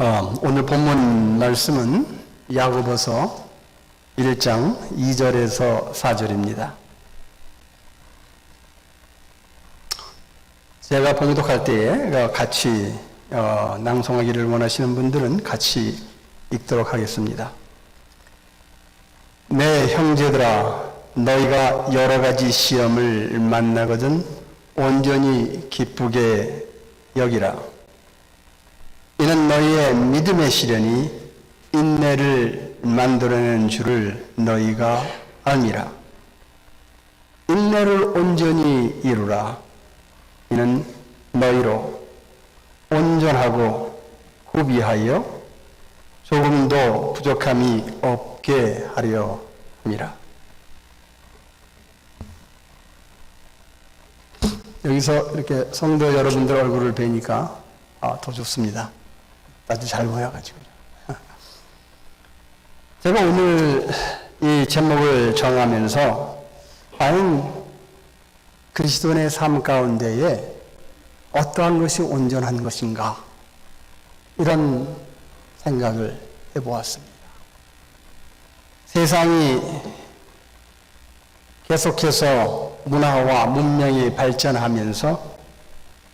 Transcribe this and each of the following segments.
오늘 본문 말씀은 야고보서 1장 2절에서 4절입니다. 제가 봉독할 때에 같이 낭송하기를 원하시는 분들은 같이 읽도록 하겠습니다. 내 형제들아, 너희가 여러 가지 시험을 만나거든 온전히 기쁘게 여기라. 이는 너희의 믿음의 시련이 인내를 만들어내는 줄을 너희가 알미라. 인내를 온전히 이루라. 이는 너희로 온전하고 구비하여 조금도 부족함이 없게 하려 함이라. 여기서 이렇게 성도 여러분들 얼굴을 뵈니까 더 좋습니다. 아주 잘 보여가지고. 제가 오늘 이 제목을 정하면서 과연 그리스도인의 삶 가운데에 어떠한 것이 온전한 것인가, 이런 생각을 해보았습니다. 세상이 계속해서 문화와 문명이 발전하면서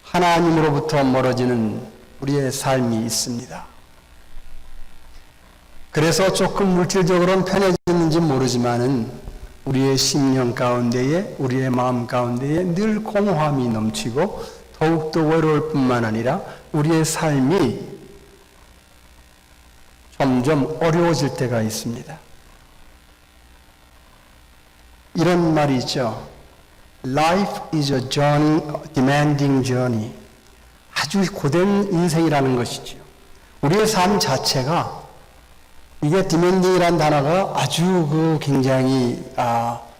하나님으로부터 멀어지는 우리의 삶이 있습니다. 그래서 조금 물질적으로는 편해졌는지 모르지만은 우리의 심령 가운데에, 우리의 마음 가운데에 늘 공허함이 넘치고 더욱더 외로울 뿐만 아니라 우리의 삶이 점점 어려워질 때가 있습니다. 이런 말이 있죠. Life is a journey, demanding journey. 아주 고된 인생이라는 것이지요. 우리의 삶 자체가, 이게 demanding이라는 단어가 아주 굉장히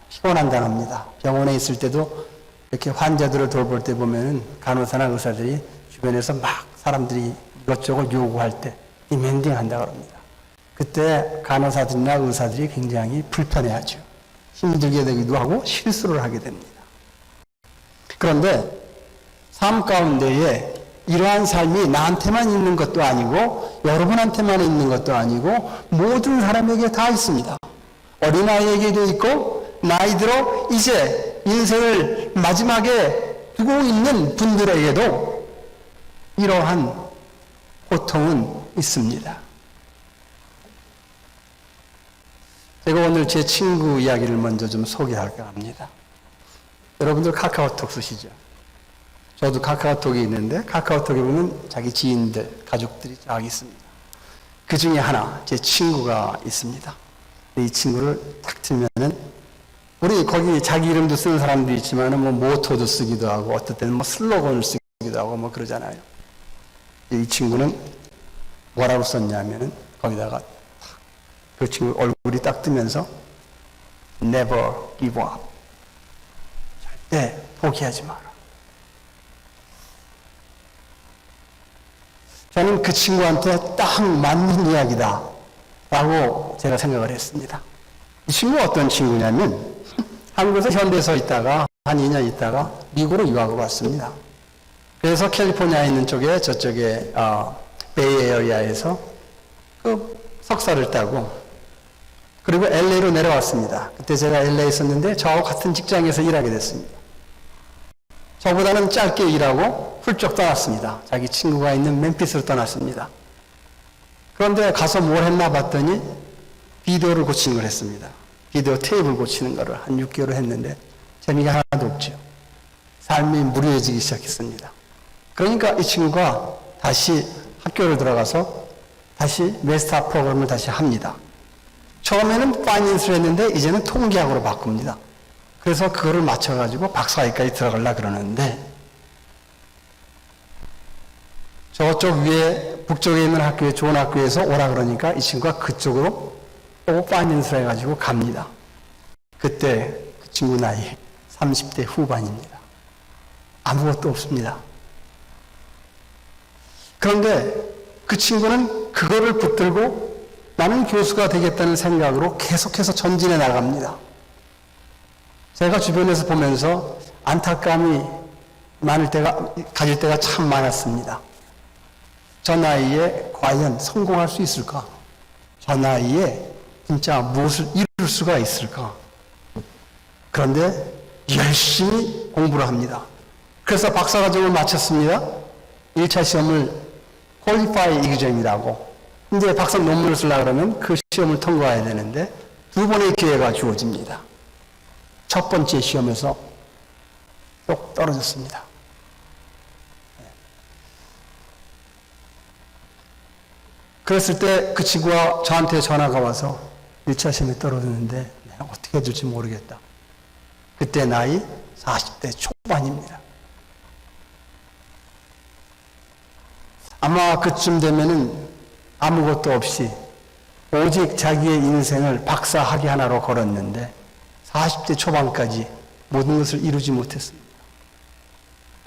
피곤한 단어입니다. 병원에 있을 때도 이렇게 환자들을 돌볼 때 보면은 간호사나 의사들이 주변에서 막 사람들이 이것저것 요구할 때 demanding 한다고 합니다. 그때 간호사들이나 의사들이 굉장히 불편해하죠. 힘들게 되기도 하고 실수를 하게 됩니다. 그런데 삶 가운데에 이러한 삶이 나한테만 있는 것도 아니고 여러분한테만 있는 것도 아니고 모든 사람에게 다 있습니다. 어린아이에게도 있고 나이 들어 이제 인생을 마지막에 두고 있는 분들에게도 이러한 고통은 있습니다. 제가 오늘 제 친구 이야기를 먼저 좀 소개할까 합니다. 여러분들 카카오톡 쓰시죠? 저도 카카오톡이 있는데 카카오톡에 보면 자기 지인들, 가족들이 쫙 있습니다. 그 중에 하나, 제 친구가 있습니다. 이 친구를 딱 틀면은 우리 거기 자기 이름도 쓰는 사람도 있지만은 뭐 모토도 쓰기도 하고 어떨 때는 뭐 슬로건을 쓰기도 하고 뭐 그러잖아요. 이 친구는 뭐라고 썼냐면은 거기다가 그 친구 얼굴이 딱 뜨면서 Never give up. 절대 포기하지 마라. 저는 그 친구한테 딱 맞는 이야기다 라고 제가 생각을 했습니다. 이 친구가 어떤 친구냐면 한국에서 현대에서 있다가 한 2년 있다가 미국으로 유학을 왔습니다. 그래서 캘리포니아에 있는 쪽에 저쪽에 베이에어리아에서 그 석사를 따고 그리고 LA로 내려왔습니다. 그때 제가 LA에 있었는데 저하고 같은 직장에서 일하게 됐습니다. 저보다는 짧게 일하고 훌쩍 떠났습니다. 자기 친구가 있는 멤피스로 떠났습니다. 그런데 가서 뭘 했나 봤더니 비디오를 고치는 걸 했습니다. 비디오 테이블 고치는 거를 한 6개월을 했는데 재미가 하나도 없죠. 삶이 무료해지기 시작했습니다. 그러니까 이 친구가 다시 학교를 들어가서 다시 메스터 프로그램을 다시 합니다. 처음에는 파이낸스를 했는데 이제는 통계학으로 바꿉니다. 그래서 그거를 맞춰가지고 박사학위까지 들어가려고 그러는데 저쪽 위에 북쪽에 있는 학교에 좋은 학교에서 오라 그러니까 이 친구가 그쪽으로 또 파이낸스를 해가지고 갑니다. 그때 그 친구 나이 30대 후반입니다. 아무것도 없습니다. 그런데 그 친구는 그거를 붙들고 나는 교수가 되겠다는 생각으로 계속해서 전진해 나갑니다. 제가 주변에서 보면서 안타까움이 가질 때가 참 많았습니다. 저 나이에 과연 성공할 수 있을까? 저 나이에 진짜 무엇을 이룰 수가 있을까? 그런데 열심히 공부를 합니다. 그래서 박사과정을 마쳤습니다. 1차 시험을 퀄리파이 이그잼이라고. 이제 박사 논문을 쓰려고 그러면 그 시험을 통과해야 되는데 두 번의 기회가 주어집니다. 첫 번째 시험에서 또 떨어졌습니다. 그랬을 때 그 친구가 저한테 전화가 와서 1차 시험에 떨어졌는데 내가 어떻게 해야 될지 모르겠다. 그때 나이 40대 초반입니다. 아마 그쯤 되면은 아무것도 없이 오직 자기의 인생을 박사학위 하나로 걸었는데 40대 초반까지 모든 것을 이루지 못했습니다.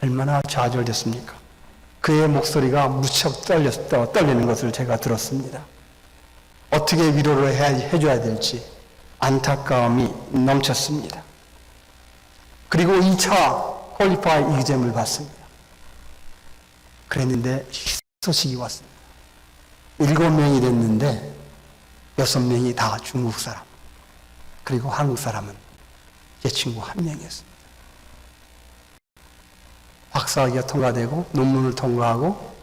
얼마나 좌절됐습니까? 그의 목소리가 무척 떨리는 것을 제가 들었습니다. 어떻게 위로를 해줘야 될지 안타까움이 넘쳤습니다. 그리고 2차 퀄리파이 이그잼을 봤습니다. 그랬는데 소식이 왔습니다. 7명이 됐는데 6명이 다 중국 사람, 그리고 한국 사람은 제 친구 1명이었습니다. 박사학위가 통과되고 논문을 통과하고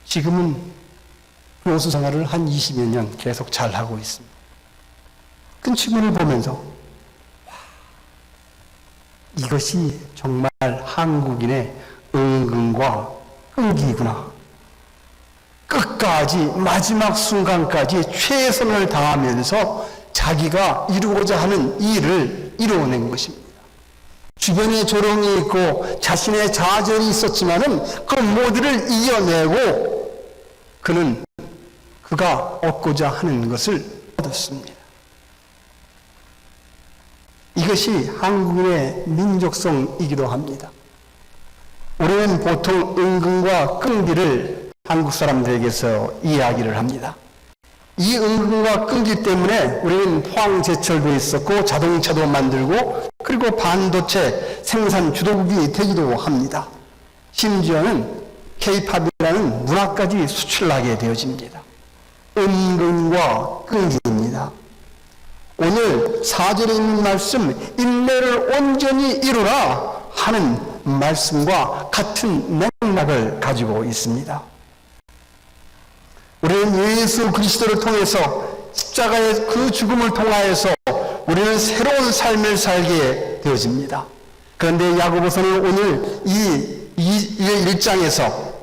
지금은 교수 생활을 한 20여 년 계속 잘하고 있습니다. 그 친구를 보면서 이것이 정말 한국인의 은근과 끈기구나. 끝까지 마지막 순간까지 최선을 다하면서 자기가 이루고자 하는 일을 이루어낸 것입니다. 주변에 조롱이 있고 자신의 좌절이 있었지만은 그 모두를 이겨내고 그는 그가 얻고자 하는 것을 얻었습니다. 이것이 한국인의 민족성이기도 합니다. 우리는 보통 은근과 끈기를 한국 사람들에게서 이야기를 합니다. 이 은근과 끈기 때문에 우리는 포항제철도 있었고 자동차도 만들고 그리고 반도체 생산 주도국이 되기도 합니다. 심지어는 K-팝이라는 문화까지 수출하게 되어집니다. 은근과 끈기입니다. 오늘 4절에 있는 말씀 인내를 온전히 이루라 하는 말씀과 같은 맥락을 가지고 있습니다. 우리는 예수 그리스도를 통해서 십자가의 그 죽음을 통하여서 우리는 새로운 삶을 살게 되어집니다. 그런데 야고보서는 오늘 이 1장에서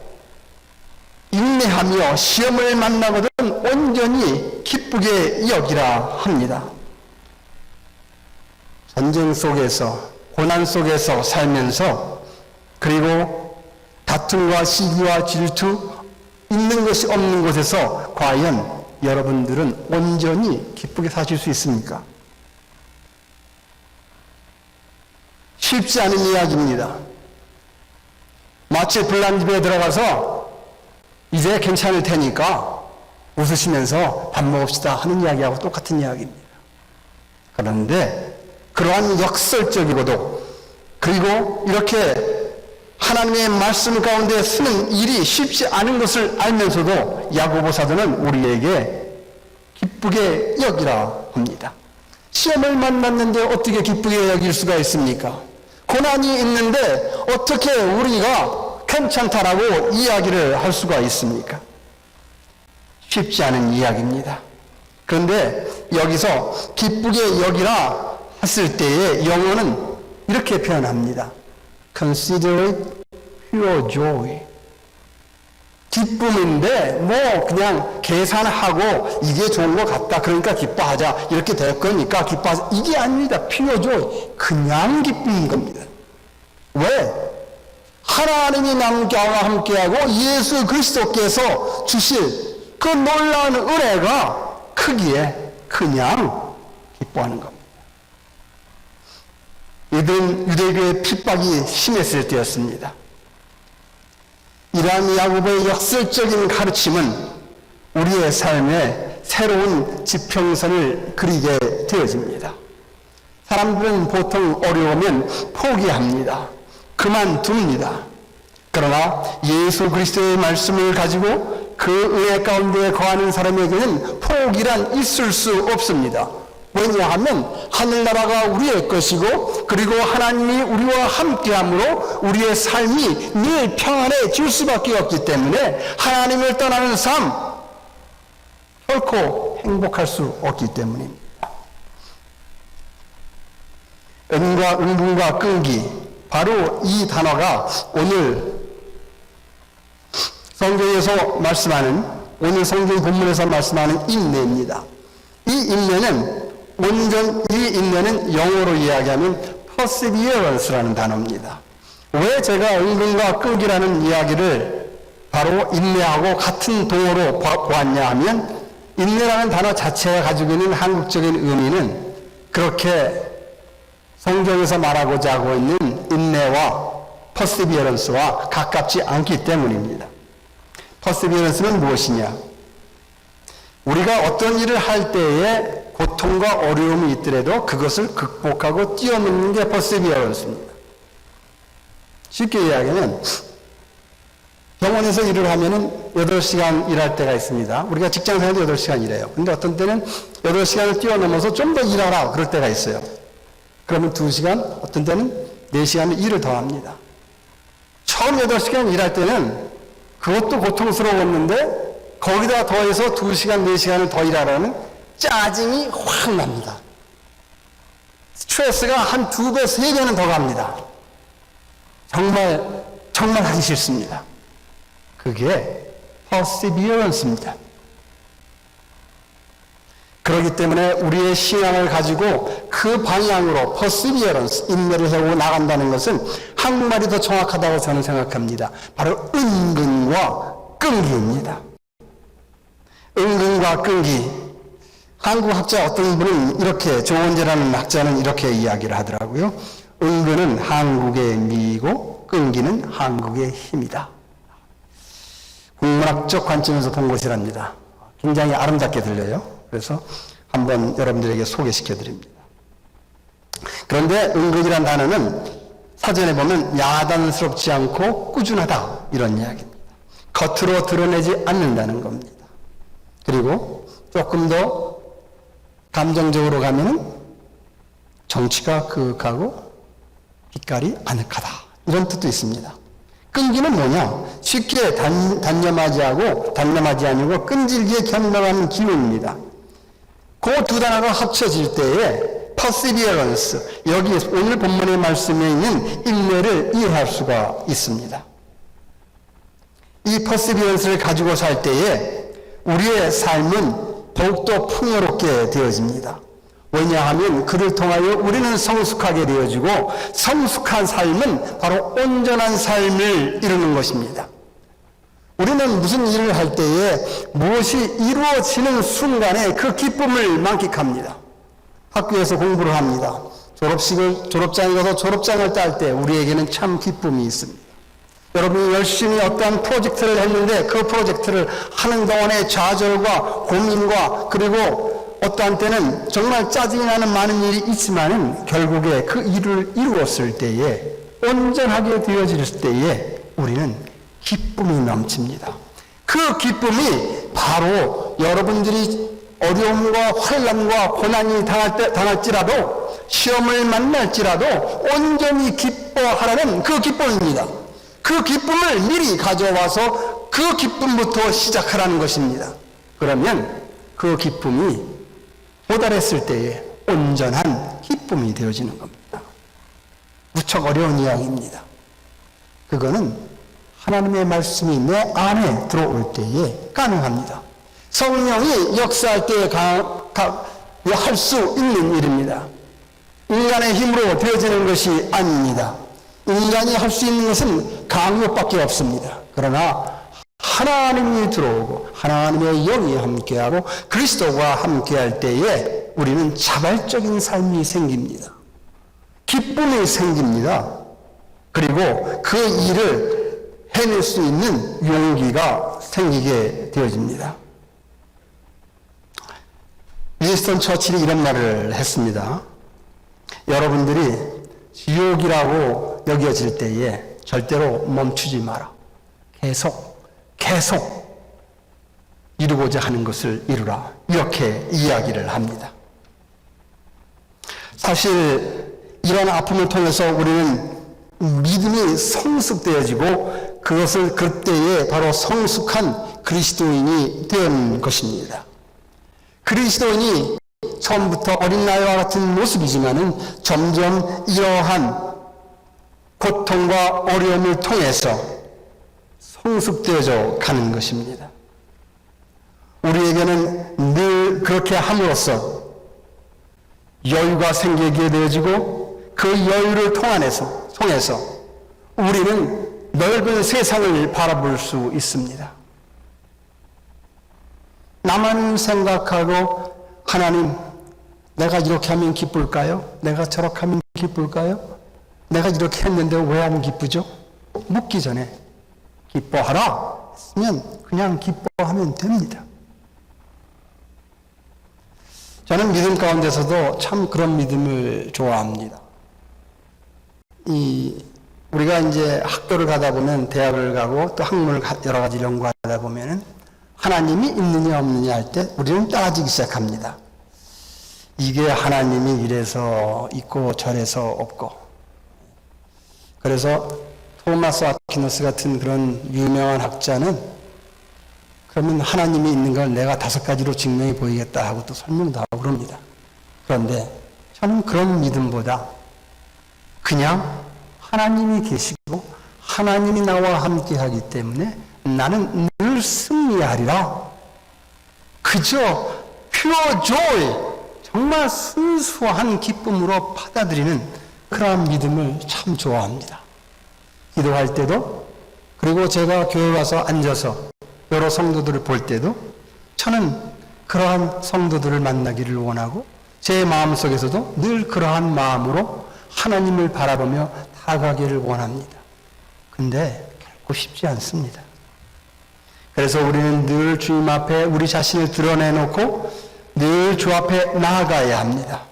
인내하며 시험을 만나거든 온전히 기쁘게 여기라 합니다. 전쟁 속에서 고난 속에서 살면서 그리고 다툼과 시기와 질투 있는 것이 없는 곳에서 과연 여러분들은 온전히 기쁘게 사실 수 있습니까? 쉽지 않은 이야기입니다. 마치 불난집에 들어가서 이제 괜찮을 테니까 웃으시면서 밥 먹읍시다 하는 이야기하고 똑같은 이야기입니다. 그런데 그러한 역설적이고도 그리고 이렇게 하나님의 말씀 가운데 쓰는 일이 쉽지 않은 것을 알면서도 야고보 사도는 우리에게 기쁘게 여기라 합니다. 시험을 만났는데 어떻게 기쁘게 여길 수가 있습니까? 고난이 있는데 어떻게 우리가 괜찮다라고 이야기를 할 수가 있습니까? 쉽지 않은 이야기입니다. 그런데 여기서 기쁘게 여기라 했을 때의 영어는 이렇게 표현합니다. Consider it pure joy. 기쁨인데 뭐 그냥 계산하고 이게 좋은 것 같다 그러니까 기뻐하자 이렇게 될 거니까 기뻐하자 이게 아닙니다. pure joy. 그냥 기쁨인 겁니다. 왜? 하나님이 나와 함께하고 예수 그리스도께서 주실 그 놀라운 은혜가 크기에 그냥 기뻐하는 겁니다. 이들은 유대교의 핍박이 심했을 때였습니다. 이러한 야고보의 역설적인 가르침은 우리의 삶에 새로운 지평선을 그리게 되어집니다. 사람들은 보통 어려우면 포기합니다. 그만둡니다. 그러나 예수 그리스도의 말씀을 가지고 그 은혜 가운데 거하는 사람에게는 포기란 있을 수 없습니다. 왜냐하면 하늘나라가 우리의 것이고 그리고 하나님이 우리와 함께함으로 우리의 삶이 늘 평안해질 수밖에 없기 때문에 하나님을 떠나는 삶 결코 행복할 수 없기 때문입니다. 은분과 끈기, 바로 이 단어가 오늘 성경에서 말씀하는, 오늘 성경 본문에서 말씀하는 인내입니다. 이 인내는 영어로 이야기하면 perseverance라는 단어입니다. 왜 제가 은근과 끈기라는 이야기를 바로 인내하고 같은 동어로 보았냐 하면, 인내라는 단어 자체가 가지고 있는 한국적인 의미는 그렇게 성경에서 말하고자 하고 있는 인내와 perseverance와 가깝지 않기 때문입니다. perseverance는 무엇이냐? 우리가 어떤 일을 할 때에 고통과 어려움이 있더라도 그것을 극복하고 뛰어넘는 게 perseverance입니다. 쉽게 이야기하면 병원에서 일을 하면은 8시간 일할 때가 있습니다. 우리가 직장생활도 8시간 일해요. 근데 어떤 때는 8시간을 뛰어넘어서 좀 더 일하라 그럴 때가 있어요. 그러면 2시간, 어떤 때는 4시간을 일을 더 합니다. 처음 8시간 일할 때는 그것도 고통스러웠는데 거기다 더해서 2시간, 4시간을 더 일하라는 짜증이 확 납니다. 스트레스가 한 2배, 3배는 더 갑니다. 정말 하기 싫습니다. 그게 perseverance입니다. 그렇기 때문에 우리의 신앙을 가지고 그 방향으로 perseverance, 인내를 해오고 나간다는 것은 한국말이 더 정확하다고 저는 생각합니다. 바로 은근과 끈기입니다. 은근과 끈기. 한국 학자 어떤 분은 이렇게, 조원재라는 학자는 이렇게 이야기를 하더라고요. 은근은 한국의 미이고 끈기는 한국의 힘이다. 국문학적 관점에서 본 것이랍니다. 굉장히 아름답게 들려요. 그래서 한번 여러분들에게 소개시켜 드립니다. 그런데 은근이란 단어는 사전에 보면 야단스럽지 않고 꾸준하다, 이런 이야기입니다. 겉으로 드러내지 않는다는 겁니다. 그리고 조금 더 감정적으로 가면은 정치가 그윽하고 빛깔이 아늑하다, 이런 뜻도 있습니다. 끈기는 뭐냐? 쉽게 단념하지 아니고 끈질기게 견뎌가는 기운입니다. 그 두 단어가 합쳐질 때에 perseverance, 여기 오늘 본문의 말씀에 있는 인내를 이해할 수가 있습니다. 이 perseverance를 가지고 살 때에 우리의 삶은 더욱더 풍요롭게 되어집니다. 왜냐하면 그를 통하여 우리는 성숙하게 되어지고, 성숙한 삶은 바로 온전한 삶을 이루는 것입니다. 우리는 무슨 일을 할 때에 무엇이 이루어지는 순간에 그 기쁨을 만끽합니다. 학교에서 공부를 합니다. 졸업장에 가서 졸업장을 딸 때 우리에게는 참 기쁨이 있습니다. 여러분이 열심히 어떠한 프로젝트를 했는데 그 프로젝트를 하는 동안에 좌절과 고민과, 그리고 어떠한 때는 정말 짜증이 나는 많은 일이 있지만은 결국에 그 일을 이루었을 때에, 온전하게 되어질 때에 우리는 기쁨이 넘칩니다. 그 기쁨이 바로 여러분들이 어려움과 환난과 고난이 당할지라도, 시험을 만날지라도 온전히 기뻐하라는 그 기쁨입니다. 그 기쁨을 미리 가져와서 그 기쁨부터 시작하라는 것입니다. 그러면 그 기쁨이 도달했을 때에 온전한 기쁨이 되어지는 겁니다. 무척 어려운 이야기입니다. 그거는 하나님의 말씀이 내 안에 들어올 때에 가능합니다. 성령이 역사할 때에 할 수 있는 일입니다. 인간의 힘으로 되어지는 것이 아닙니다. 인간이 할 수 있는 것은 강요밖에 없습니다. 그러나 하나님이 들어오고 하나님의 영이 함께하고 그리스도와 함께할 때에 우리는 자발적인 삶이 생깁니다. 기쁨이 생깁니다. 그리고 그 일을 해낼 수 있는 용기가 생기게 되어집니다. 윈스턴 처칠이 이런 말을 했습니다. 여러분들이 지옥이라고 여겨질 때에 절대로 멈추지 마라. 계속 이루고자 하는 것을 이루라. 이렇게 이야기를 합니다. 사실 이런 아픔을 통해서 우리는 믿음이 성숙되어지고 그것을 그때에 바로 성숙한 그리스도인이 된 것입니다. 그리스도인이 처음부터 어린아이와 같은 모습이지만은 점점 이러한 고통과 어려움을 통해서 성숙되어져 가는 것입니다. 우리에게는 늘 그렇게 함으로써 여유가 생기게 되어지고 그 여유를 통해서 우리는 넓은 세상을 바라볼 수 있습니다. 나만 생각하고 하나님, 내가 이렇게 하면 기쁠까요? 내가 저렇게 하면 기쁠까요? 내가 이렇게 했는데 왜 안 기쁘죠? 묻기 전에 기뻐하라 했으면 그냥 기뻐하면 됩니다. 저는 믿음 가운데서도 참 그런 믿음을 좋아합니다. 우리가 이제 학교를 가다 보면 대학을 가고 또 학문을 여러 가지 연구하다 보면은 하나님이 있느냐 없느냐 할 때 우리는 따지기 시작합니다. 이게 하나님이 이래서 있고 저래서 없고. 그래서 토마스 아퀴노스 같은 그런 유명한 학자는 그러면 하나님이 있는 걸 내가 5가지로 증명해 보이겠다 하고 또 설명도 하고 그럽니다. 그런데 저는 그런 믿음보다 그냥 하나님이 계시고 하나님이 나와 함께 하기 때문에 나는 늘 승리하리라. 그저 pure joy, 정말 순수한 기쁨으로 받아들이는 그러한 믿음을 참 좋아합니다. 기도할 때도, 그리고 제가 교회 와서 앉아서 여러 성도들을 볼 때도 저는 그러한 성도들을 만나기를 원하고 제 마음속에서도 늘 그러한 마음으로 하나님을 바라보며 다가가기를 원합니다. 근데 결코 쉽지 않습니다. 그래서 우리는 늘 주님 앞에 우리 자신을 드러내놓고 늘 주 앞에 나아가야 합니다.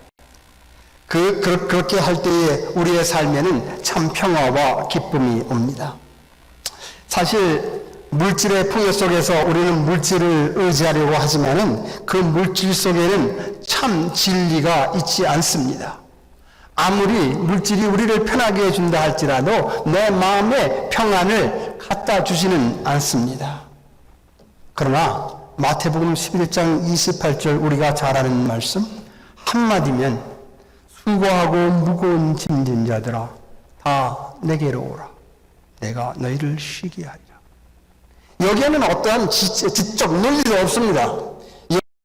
그렇게 할 때에 우리의 삶에는 참 평화와 기쁨이 옵니다. 사실 물질의 풍요 속에서 우리는 물질을 의지하려고 하지만은 그 물질 속에는 참 진리가 있지 않습니다. 아무리 물질이 우리를 편하게 해준다 할지라도 내 마음의 평안을 갖다 주지는 않습니다. 그러나 마태복음 11장 28절 우리가 잘 아는 말씀 한마디면 수고하고 무거운 짐진 자들아 다 내게로 오라. 내가 너희를 쉬게 하리라. 여기에는 어떠한 지적 논리도 없습니다.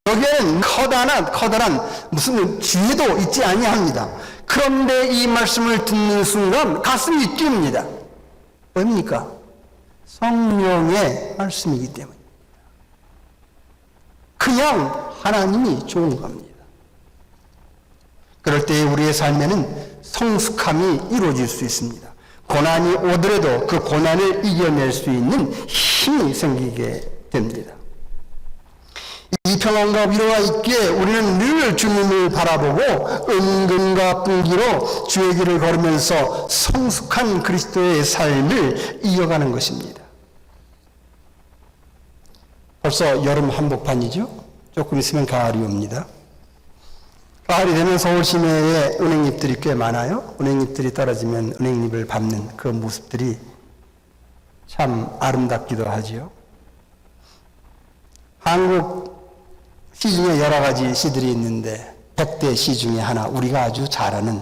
여기에는 커다란 무슨 지혜도 있지 아니합니다. 그런데 이 말씀을 듣는 순간 가슴이 뛰입니다. 왜입니까? 성령의 말씀이기 때문입니다. 그냥 하나님이 좋은 겁니다. 그럴 때 우리의 삶에는 성숙함이 이루어질 수 있습니다. 고난이 오더라도 그 고난을 이겨낼 수 있는 힘이 생기게 됩니다. 이 평안과 위로가 있기에 우리는 늘 주님을 바라보고 은근과 끈기로 주의 길을 걸으면서 성숙한 그리스도의 삶을 이어가는 것입니다. 벌써 여름 한복판이죠. 조금 있으면 가을이 옵니다. 가을이 되면 서울 시내에 은행잎들이 꽤 많아요. 은행잎들이 떨어지면 은행잎을 밟는 그 모습들이 참 아름답기도 하지요. 한국 시 중에 여러 가지 시들이 있는데 100대 시 중에 하나 우리가 아주 잘 아는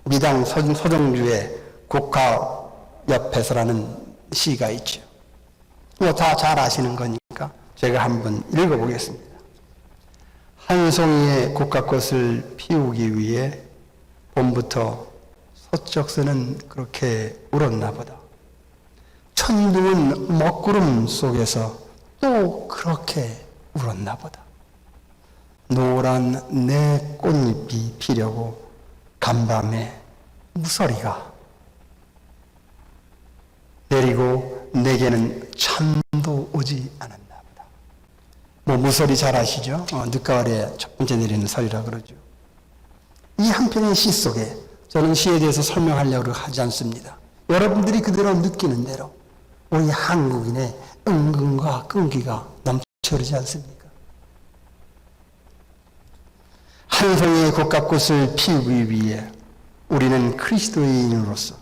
미당 서정주의 국화 옆에서라는 시가 있죠. 이거 다 잘 아시는 거니까 제가 한번 읽어보겠습니다. 한 송이의 국화꽃을 피우기 위해 봄부터 서쪽서는 그렇게 울었나 보다. 천둥은 먹구름 속에서 또 그렇게 울었나 보다. 노란 내 꽃잎이 피려고 간밤에 무서리가 내리고 내게는 잠도 오지 않았나 보다. 무서리 잘 아시죠? 늦가을에 첫 번째 내리는 서리라 그러죠. 이 한편의 시 속에 저는 시에 대해서 설명하려고 하지 않습니다. 여러분들이 그대로 느끼는 대로 우리 한국인의 은근과 끈기가 넘쳐 그렇죠, 그러지 않습니까? 한 송이의 곶감꽃을 피우기 위해 우리는 그리스도인으로서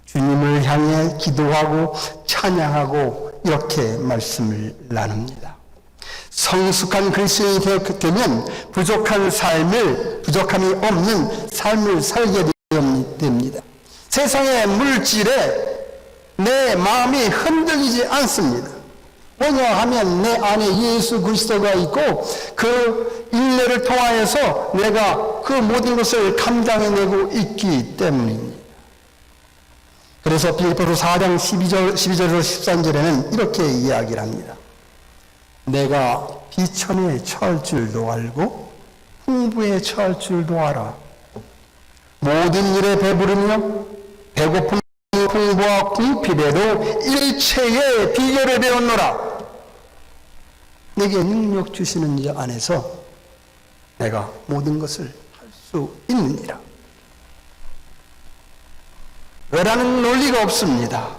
주님을 향해 기도하고 찬양하고 이렇게 말씀을 나눕니다. 성숙한 그리스도인이 되면 부족함이 없는 삶을 살게 됩니다. 세상의 물질에 내 마음이 흔들리지 않습니다. 뭐냐 하면 내 안에 예수 그리스도가 있고 그 인내를 통하여서 내가 그 모든 것을 감당해내고 있기 때문입니다. 그래서 빌립보서 4장 12절에서 13절에는 이렇게 이야기를 합니다. 내가 비천에 처할 줄도 알고 풍부에 처할 줄도 알아. 모든 일에 배부르며 배고픔 풍부와 궁핍에도 일체의 비결을 배웠노라. 내게 능력 주시는 자 안에서 내가 모든 것을 할 수 있느니라. 왜라는 논리가 없습니다.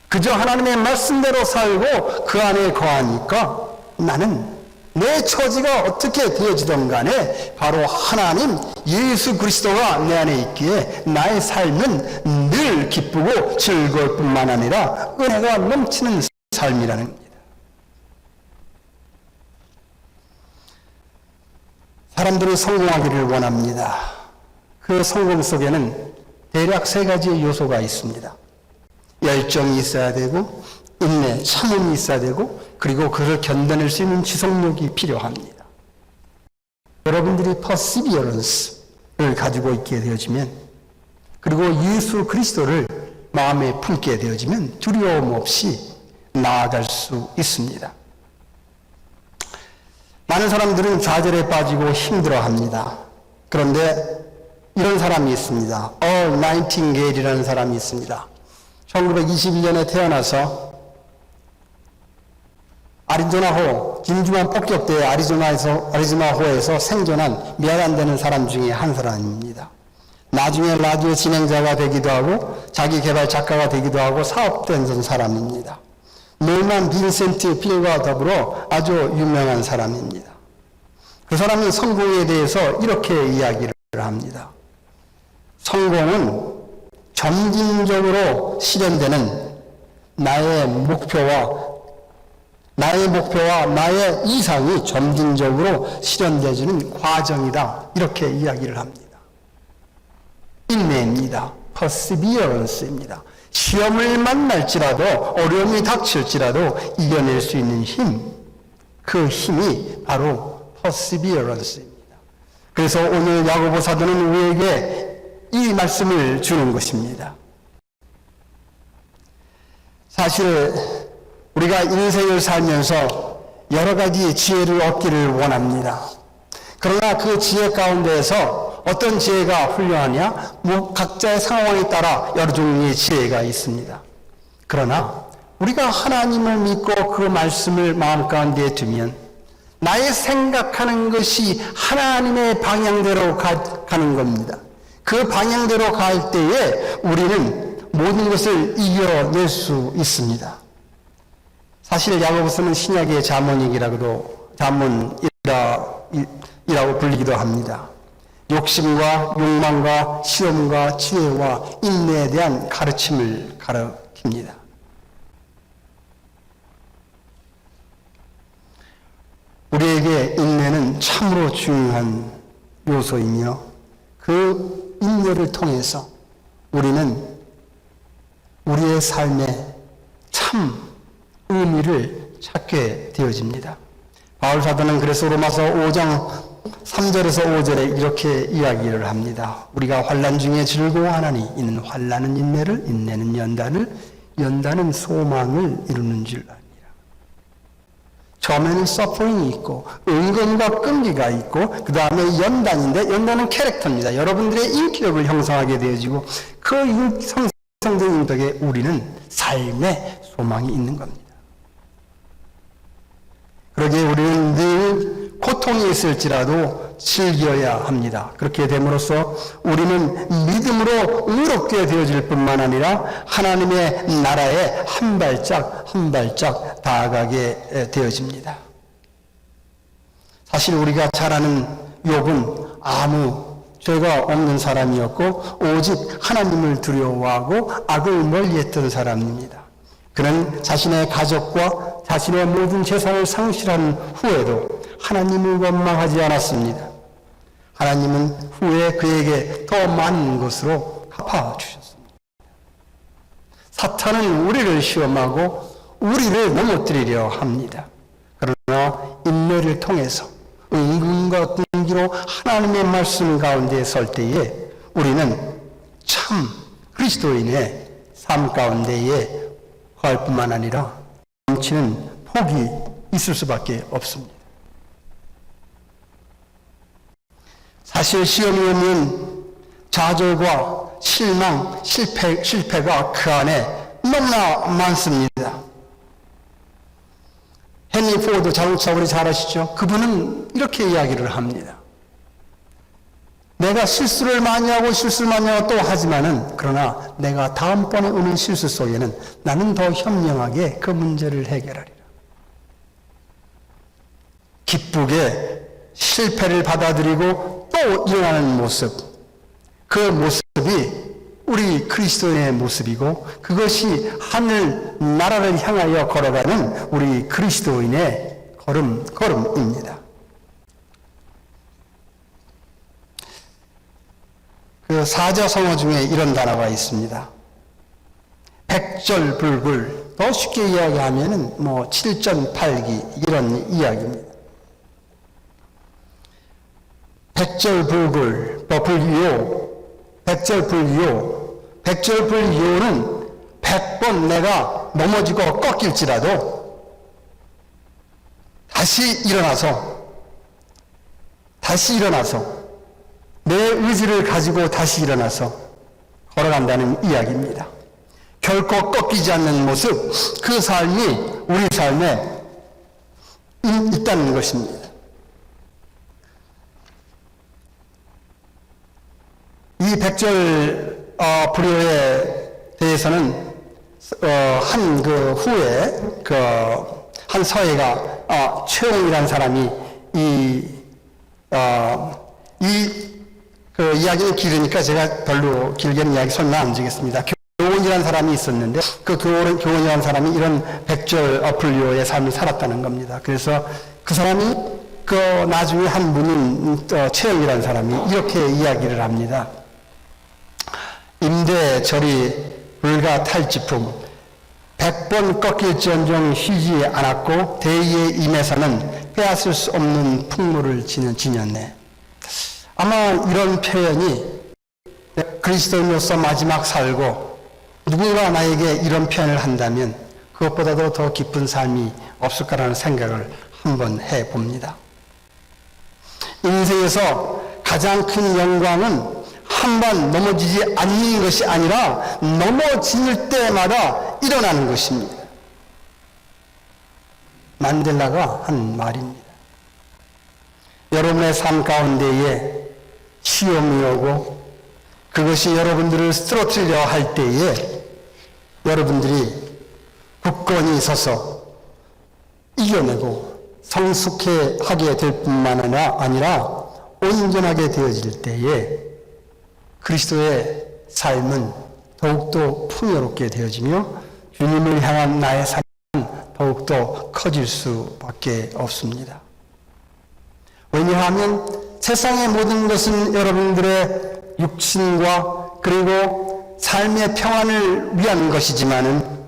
그저 하나님의 말씀대로 살고 그 안에 거하니까 나는 내 처지가 어떻게 되어지든 간에 바로 하나님 예수 그리스도가 내 안에 있기에 나의 삶은 늘 기쁘고 즐거울 뿐만 아니라 은혜가 넘치는 삶이라는 겁니다. 사람들이 성공하기를 원합니다. 그 성공 속에는 대략 3가지의 요소가 있습니다. 열정이 있어야 되고 인내, 참음이 있어야 되고 그리고 그를 견뎌낼 수 있는 지속력이 필요합니다. 여러분들이 perseverance를 가지고 있게 되어지면 그리고 예수 그리스도를 마음에 품게 되어지면 두려움 없이 나아갈 수 있습니다. 많은 사람들은 좌절에 빠지고 힘들어합니다. 그런데 이런 사람이 있습니다. 나이팅게일이라는 사람이 있습니다. 1921년에 태어나서 아리조나호 진주만 폭격대에 아리조나호에서 생존한 몇 안 되는 사람 중에 한 사람입니다. 나중에 라디오 진행자가 되기도 하고 자기 개발 작가가 되기도 하고 사업된 사람입니다. 노만 빈센트 필과 더불어 아주 유명한 사람입니다. 그 사람은 성공에 대해서 이렇게 이야기를 합니다. 성공은 점진적으로 실현되는 나의 목표와 나의 이상이 점진적으로 실현되어지는 과정이다. 이렇게 이야기를 합니다. 인내입니다. perseverance입니다. 시험을 만날지라도 어려움이 닥칠지라도 이겨낼 수 있는 힘, 그 힘이 바로 perseverance입니다. 그래서 오늘 야고보 사도는 우리에게 이 말씀을 주는 것입니다. 사실 우리가 인생을 살면서 여러 가지 지혜를 얻기를 원합니다. 그러나 그 지혜 가운데에서 어떤 지혜가 훌륭하냐? 각자의 상황에 따라 여러 종류의 지혜가 있습니다. 그러나 우리가 하나님을 믿고 그 말씀을 마음 가운데 두면 나의 생각하는 것이 하나님의 방향대로 가는 겁니다. 그 방향대로 갈 때에 우리는 모든 것을 이겨낼 수 있습니다. 사실 야고보서는 신약의 자문이라고 불리기도 합니다. 욕심과 욕망과 시험과 지혜와 인내에 대한 가르침을 가르칩니다. 우리에게 인내는 참으로 중요한 요소이며 그 인내를 통해서 우리는 우리의 삶에 참 의미를 찾게 되어집니다. 바울 사도는 그래서 로마서 5장 3절에서 5절에 이렇게 이야기를 합니다. 우리가 환난 중에 즐거워하나니 이는 환난은 인내를, 인내는 연단을, 연단은 소망을 이루는 줄 아니라. 처음에는 suffering이 있고 은근과 끈기가 있고 그 다음에 연단인데 연단은 캐릭터입니다. 여러분들의 인격을 형성하게 되어지고 그 형성된 덕에 우리는 삶의 소망이 있는 겁니다. 그러기에 우리는 늘 고통 고통이 있을지라도 즐겨야 합니다. 그렇게 됨으로써 우리는 믿음으로 의롭게 되어질 뿐만 아니라 하나님의 나라에 한 발짝 한 발짝 다가가게 되어집니다. 사실 우리가 잘 아는 욥은 아무 죄가 없는 사람이었고 오직 하나님을 두려워하고 악을 멀리했던 사람입니다. 그는 자신의 가족과 자신의 모든 재산을 상실한 후에도 하나님을 원망하지 않았습니다. 하나님은 후에 그에게 더 많은 것으로 갚아주셨습니다. 사탄은 우리를 시험하고 우리를 넘어뜨리려 합니다. 그러나 인내를 통해서 은근과 끈기로 하나님의 말씀 가운데 설 때에 우리는 참 그리스도인의 삶 가운데에 할 뿐만 아니라 넘치는 복이 있을 수밖에 없습니다. 사실 시험이 오면 좌절과 실망, 실패가 그 안에 너무나 많습니다. 헨리 포드 자동차 우리 잘 아시죠? 그분은 이렇게 이야기를 합니다. 내가 실수를 많이 하고 또 하지만은 그러나 내가 다음번에 오는 실수 속에는 나는 더 현명하게 그 문제를 해결하리라. 기쁘게 실패를 받아들이고 또 일어나는 모습, 그 모습이 우리 그리스도인의 모습이고 그것이 하늘 나라를 향하여 걸어가는 우리 그리스도인의 걸음입니다. 그 사자성어 중에 이런 단어가 있습니다. 백절불굴, 더 쉽게 이야기하면은 칠전팔기 이런 이야기입니다. 백절불굴, 불교, 백절불교는 100번 내가 넘어지고 꺾일지라도 다시 일어나서 내 의지를 가지고 다시 일어나서 걸어간다는 이야기입니다. 결코 꺾이지 않는 모습, 그 삶이 우리 삶에 있다는 것입니다. 이 백절 불교에 대해서는 한 그 후에 한 서예가 최홍이라는 사람이 그 이야기를 길으니까 제가 별로 길게는 이야기 설명 안 드리겠습니다. 교원이라는 사람이 있었는데 그 교원이라는 사람이 이런 백절 불교의 삶을 살았다는 겁니다. 그래서 그 사람이 그 나중에 한 문인 최영이라는 사람이 이렇게 이야기를 합니다. 임대절이 불가탈지풍 100번 꺾일지언정 쉬지 않았고 대의에 임해서는 빼앗을 수 없는 풍물을 지녔네. 아마 이런 표현이 그리스도인으로서 마지막 살고 누군가 나에게 이런 표현을 한다면 그것보다도 더 기쁜 삶이 없을까라는 생각을 한번 해봅니다. 인생에서 가장 큰 영광은 한 번 넘어지지 않는 것이 아니라 넘어질 때마다 일어나는 것입니다. 만델라가 한 말입니다. 여러분의 삶 가운데에 시험이 오고 그것이 여러분들을 쓰러뜨리려 할 때에 여러분들이 굳건히 서서 이겨내고 성숙하게 될 뿐만 아니라 온전하게 되어질 때에 그리스도의 삶은 더욱더 풍요롭게 되어지며 주님을 향한 나의 삶은 더욱더 커질 수밖에 없습니다. 왜냐하면 세상의 모든 것은 여러분들의 육신과 그리고 삶의 평안을 위한 것이지만은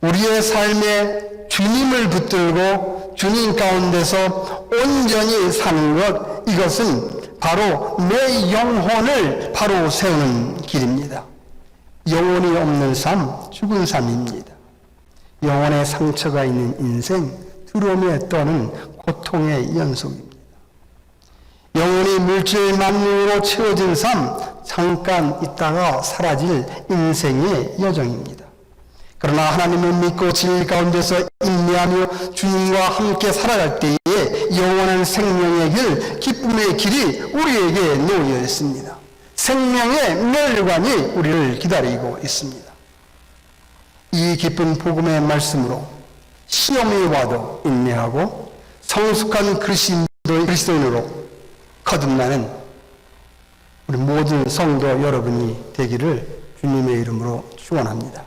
우리의 삶에 주님을 붙들고 주님 가운데서 온전히 사는 것, 이것은 바로 내 영혼을 바로 세우는 길입니다. 영혼이 없는 삶, 죽은 삶입니다. 영혼에 상처가 있는 인생, 두려움에 떠는 고통의 연속입니다. 영혼이 물질 만능으로 채워진 삶, 잠깐 있다가 사라질 인생의 여정입니다. 그러나 하나님을 믿고 진리 가운데서 인내하며 주님과 함께 살아갈 때에 그리스도의 영원한 생명의 길, 기쁨의 길이 우리에게 놓여 있습니다. 생명의 멸관이 우리를 기다리고 있습니다. 이 기쁜 복음의 말씀으로 시험이 와도 인내하고 성숙한 그리스도인으로 거듭나는 우리 모든 성도 여러분이 되기를 주님의 이름으로 축원합니다.